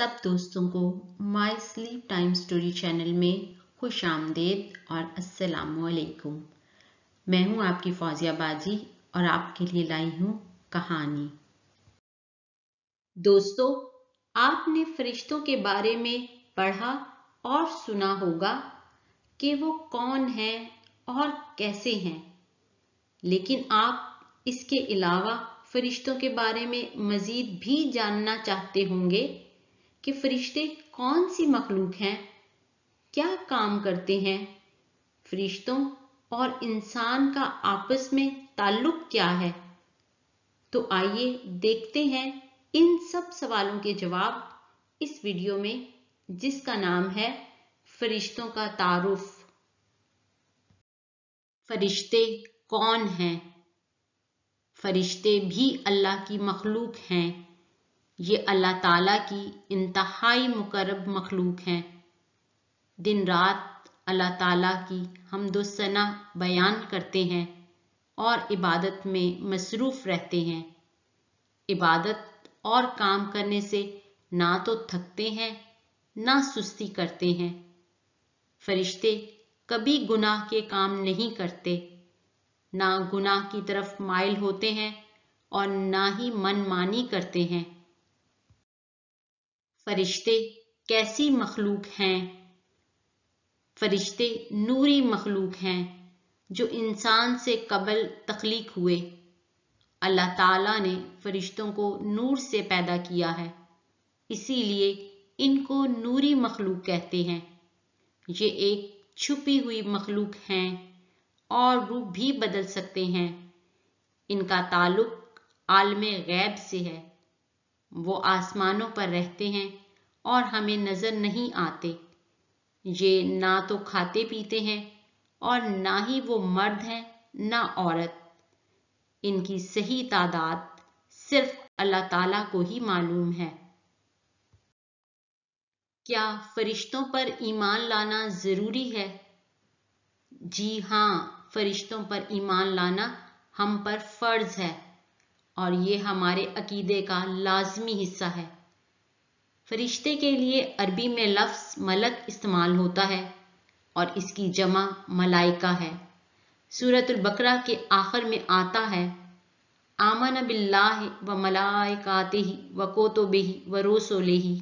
सब दोस्तों को my sleep time story channel में खुश आमदेद और अस्सलामु अलैकुम। मैं हूं आपकी फौजिया बाजी और आपके लिए लाई हूं कहानी। दोस्तों, आपने फरिश्तों के बारे में पढ़ा और सुना होगा कि वो कौन हैं और कैसे हैं, लेकिन आप इसके अलावा फरिश्तों के बारे में मजीद भी जानना चाहते होंगे कि फरिश्ते कौन सी मखलूक हैं, क्या काम करते हैं, फरिश्तों और इंसान का आपस में ताल्लुक क्या है। तो आइए देखते हैं इन सब सवालों के जवाब इस वीडियो में, जिसका नाम है फरिश्तों का तारुफ। फरिश्ते कौन हैं? फरिश्ते भी अल्लाह की मखलूक हैं। ये अल्लाह ताला की इंतहाई मुकर्रब मखलूक हैं। दिन रात अल्लाह ताला की हम्दो सना बयान करते हैं और इबादत में मसरूफ रहते हैं। इबादत और काम करने से ना तो थकते हैं ना सुस्ती करते हैं। फरिश्ते कभी गुनाह के काम नहीं करते, ना गुनाह की तरफ माइल होते हैं और ना ही मनमानी करते हैं। फरिश्ते कैसी मखलूक हैं? फरिश्ते नूरी मखलूक हैं जो इंसान से कबल तख्लीक हुए। अल्लाह ताला ने फरिश्तों को नूर से पैदा किया है, इसीलिए इनको नूरी मखलूक कहते हैं। ये एक छुपी हुई मखलूक हैं और रूप भी बदल सकते हैं। इनका ताल्लुक आलमे गैब से है। वो आसमानों पर रहते हैं और हमें नजर नहीं आते। ये ना तो खाते पीते हैं और ना ही वो मर्द हैं ना औरत। इनकी सही तादाद सिर्फ अल्लाह ताला को ही मालूम है। क्या फरिश्तों पर ईमान लाना जरूरी है? जी हाँ, फरिश्तों पर ईमान लाना हम पर फर्ज है और ये हमारे अकीदे का लाजमी हिस्सा है। फरिश्ते के लिए अरबी में लफ्ज़ मलक इस्तेमाल होता है और इसकी जमा मलाइका है। सूरतुल बकरा के आखिर में आता है, आमन बिल्लाहि व मलाइकातिही व कुतुबिही व रुसुलिही।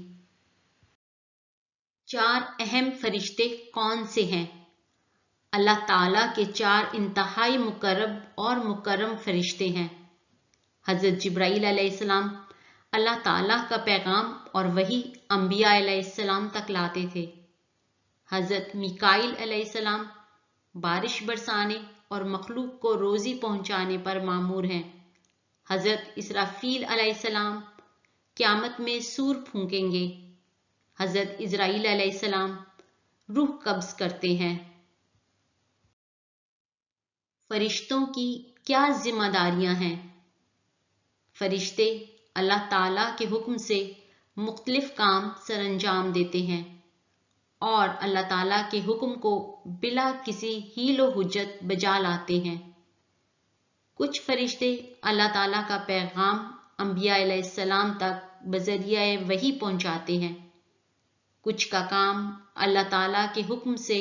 चार अहम फरिश्ते कौन से हैं? अल्लाह ताला के चार इंतहाई मुकर्रब और मुकर्रम फरिश्ते हैं। हज़रत जिब्राईल अलैहिस्सलाम अल्लाह ताला का पैगाम और वही अंबिया अलैहिस्सलाम तक लाते थे। हज़रत मिकाईल अलैहिस्सलाम बारिश बरसाने और मखलूक को रोज़ी पहुंचाने पर मामूर हैं। हज़रत इसराफील अलैहिस्सलाम क़यामत में सूर फूंकेंगे। हज़रत इज़राईल अलैहिस्सलाम रूह कब्ज़ करते हैं। फरिश्तों की क्या जिम्मेदारियां हैं? फरिश्ते अल्लाह ताला के हुक्म से मुख्तलिफ काम सरअंजाम देते हैं और अल्लाह ताला के हुक्म को बिला किसी हीलो हुज्जत बजा लाते हैं। कुछ फरिश्ते अल्लाह ताला का पैगाम अंबिया अलैहिस्सलाम तक बज़रिया वही पहुंचाते हैं। कुछ का काम अल्लाह ताला के हुक्म से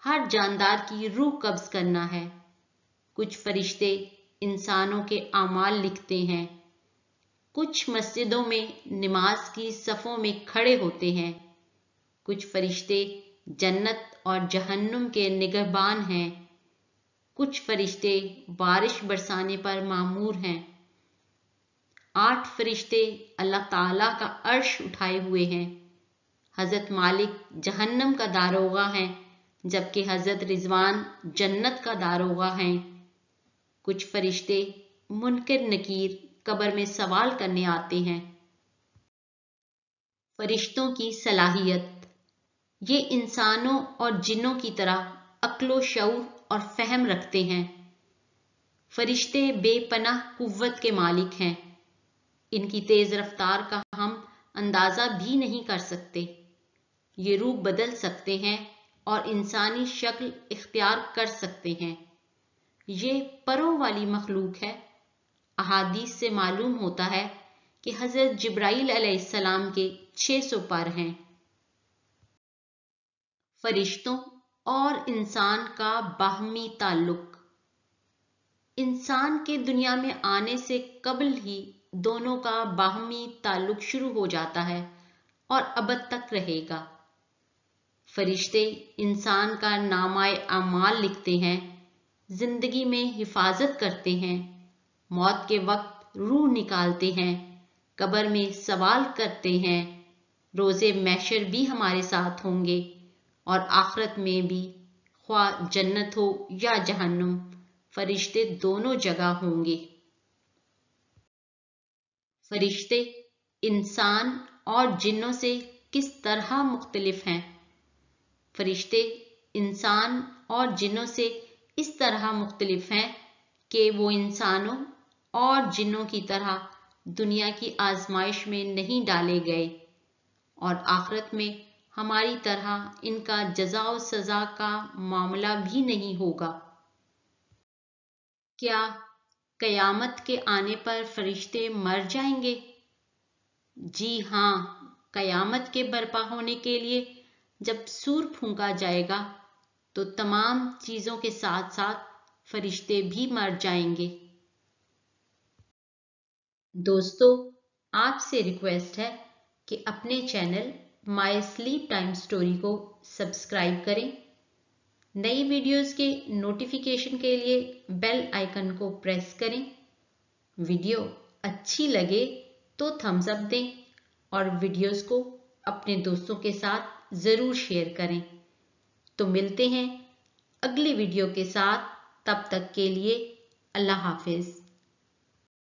हर जानदार की रूह कब्ज़ करना है। कुछ फरिश्ते इंसानों के आमाल लिखते हैं। कुछ मस्जिदों में नमाज की सफ़ों में खड़े होते हैं। कुछ फरिश्ते जन्नत और जहन्नुम के निगहबान हैं। कुछ फरिश्ते बारिश बरसाने पर मामूर हैं। 8 फरिश्ते अल्लाह ताला का अर्श उठाए हुए हैं। हज़रत मालिक जहन्नम का दारोगा हैं, जबकि हज़रत रिजवान जन्नत का दारोगा हैं। कुछ फरिश्ते मुनकिर नकीर कब्र में सवाल करने आते हैं। फरिश्तों की सलाहियत, ये इंसानों और जिन्नों की तरह अक्लो शऊर और फहम रखते हैं। फरिश्ते बेपनाह कुव्वत के मालिक हैं। इनकी तेज रफ्तार का हम अंदाजा भी नहीं कर सकते। ये रूप बदल सकते हैं और इंसानी शक्ल इख्तियार कर सकते हैं। ये परों वाली मखलूक है। अहादीस से मालूम होता है کہ حضرت جبرائیل علیہ السلام کے 600 پر ہیں۔ فرشتوں اور انسان کا باہمی تعلق۔ انسان کے دنیا میں آنے سے قبل ہی دونوں کا باہمی تعلق شروع ہو جاتا ہے اور ابد تک رہے گا۔ فرشتے انسان کا نامہ اعمال لکھتے ہیں، زندگی میں حفاظت کرتے ہیں، موت کے وقت روح نکالتے ہیں، قبر میں سوال کرتے ہیں، روز محشر بھی ہمارے ساتھ ہوں گے اور آخرت میں بھی، خواہ جنت ہو یا جہنم، فرشتے دونوں جگہ ہوں گے۔ فرشتے انسان اور جنوں سے کس طرح مختلف ہیں؟ فرشتے انسان اور جنوں سے اس طرح مختلف ہیں کہ وہ انسانوں اور جنوں کی طرح دنیا کی آزمائش میں نہیں ڈالے گئے اور آخرت میں ہماری طرح ان کا جزا و سزا کا معاملہ بھی نہیں ہوگا۔ کیا قیامت کے آنے پر فرشتے مر جائیں گے؟ جی ہاں، قیامت کے برپا ہونے کے لیے جب سور پھونکا جائے گا تو تمام چیزوں کے ساتھ ساتھ فرشتے بھی مر جائیں گے۔ دوستو، آپ سے ریکویسٹ ہے کہ اپنے چینل مائی سلیپ ٹائم اسٹوری کو سبسکرائب کریں، نئی ویڈیوز کے نوٹیفیکیشن کے لیے بیل آئیکن کو پریس کریں، ویڈیو اچھی لگے تو تھمز اپ دیں اور ویڈیوز کو اپنے دوستوں کے ساتھ ضرور شیئر کریں۔ تو ملتے ہیں اگلی ویڈیو کے ساتھ، تب تک کے لیے اللہ حافظ۔